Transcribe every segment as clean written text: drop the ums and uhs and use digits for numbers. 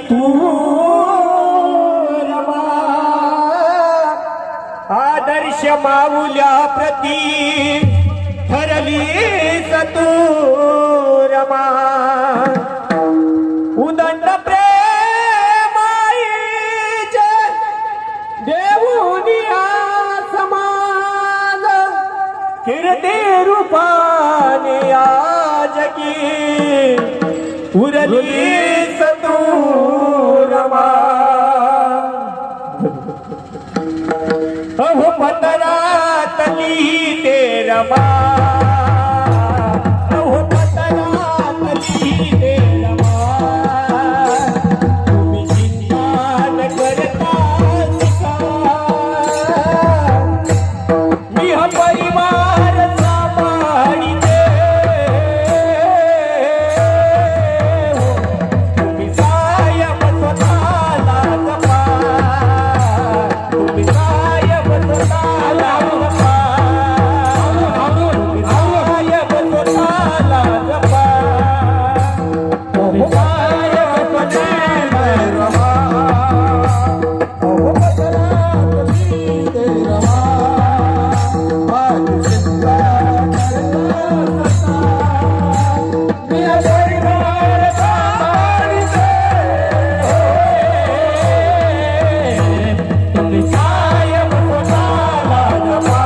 तू रमा आदर्श माऊल्या प्रती ठरलीस तू रमा उदंड प्रेमाईचे देऊनिया समाज कीर्ती रूपाने आजकी उरलीस तू रमा अहो पतरातली ते रमा अहो पतरातली ते रमा तुम्ही चिंता न करता शिका मी हा परिवार सांभाळीते तुम्ही कायम स्वतःला जपा तुम्ही कायम स्वतःला जपा तुम्ही कायम स्वतःला जपा तुम्ही कायम स्वतःला जपा अहो पतरातली ते रमा आज चिंता करता सता मी हा परिवार सांभाळीते तुम्ही कायम स्वतःला जपा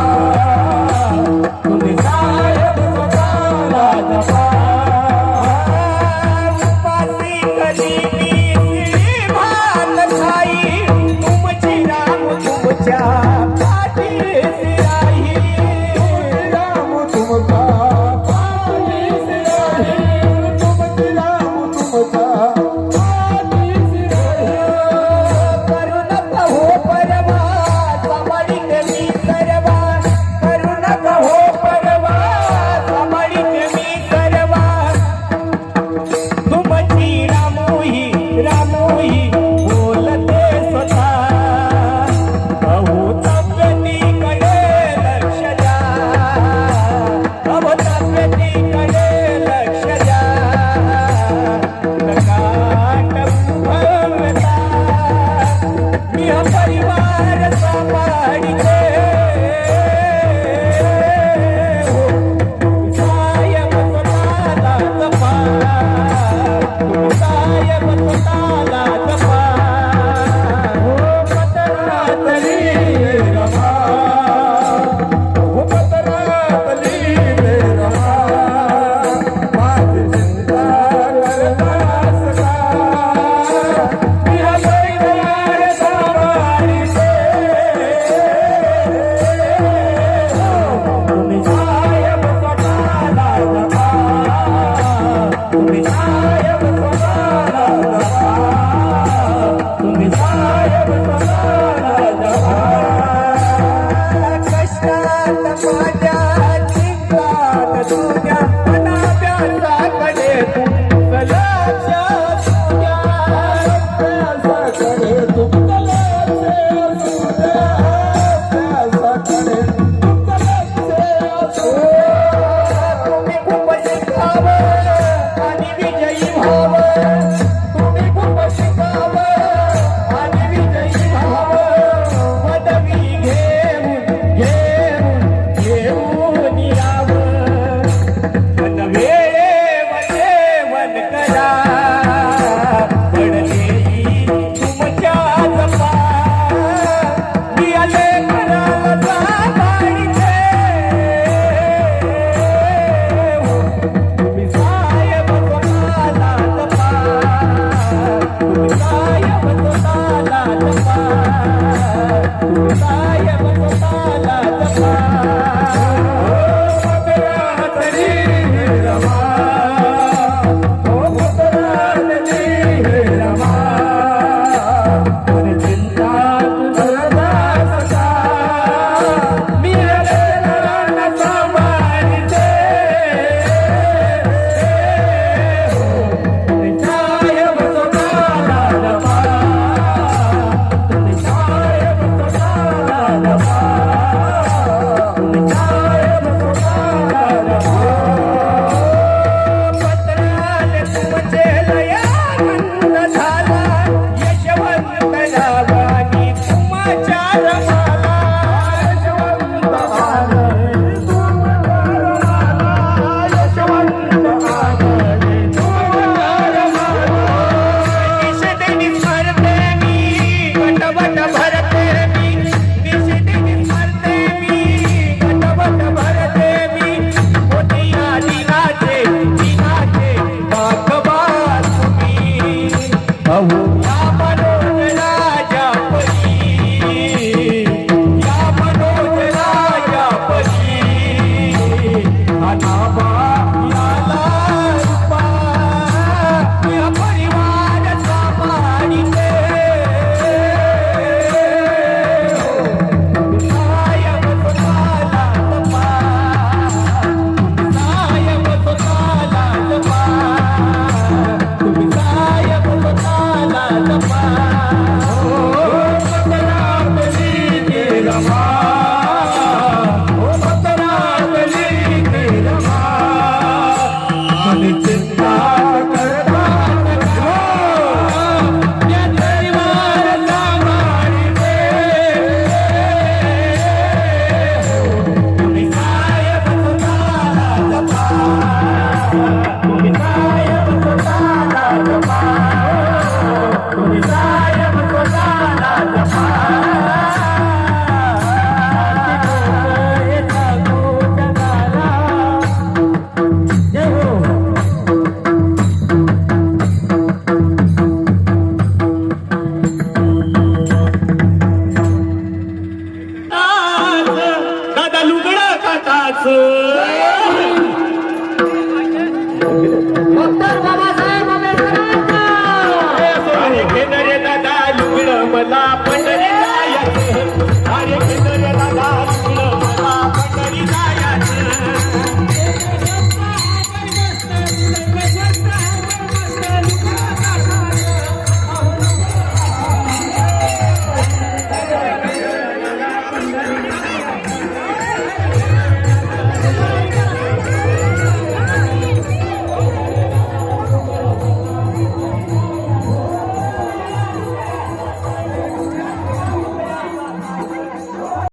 तुम्ही कायम स्वतःला जपा उपासी कधी मी भात खाई तुमची राम तुमच्या पाठीशी राही राम तुमच्या पाठीशी राही तुमची राम तुमच्या पाठीशी राही करू नका हो परवा सांभाळीते मी सर्वा करू नका हो परवा सांभाळीते मी सर्वा तुमची रामोही बोलते स्वतः अहो तब्येतीकडे लक्ष द्या अहो तब्येतीकडे लक्ष द्या नका भंगता मी हा परिवार सांभाळीते कायम स्वतःला जपा तुम्ही कायम स्वतःला जपा हो पतरातली रमा हो पतरातली रमा माझी चिंता करता सका मी हा परिवार सांभाळीते तुम्ही कायम स्वतःला जपा तुम्ही कायम स्वतःला जपा तुम्ही कायम स्वतःला जपा कष्टात माझ्या चिंतात तुझ्या अनाभ्यासाकडे तुमचं लक्ष असुद्या अभ्यासाकडे तुमचं लक्ष असुद्या अभ्यासाकडे तुमचं लक्ष असुद्या तुम्ही खूप शिकावं आणि विजयी व्हावं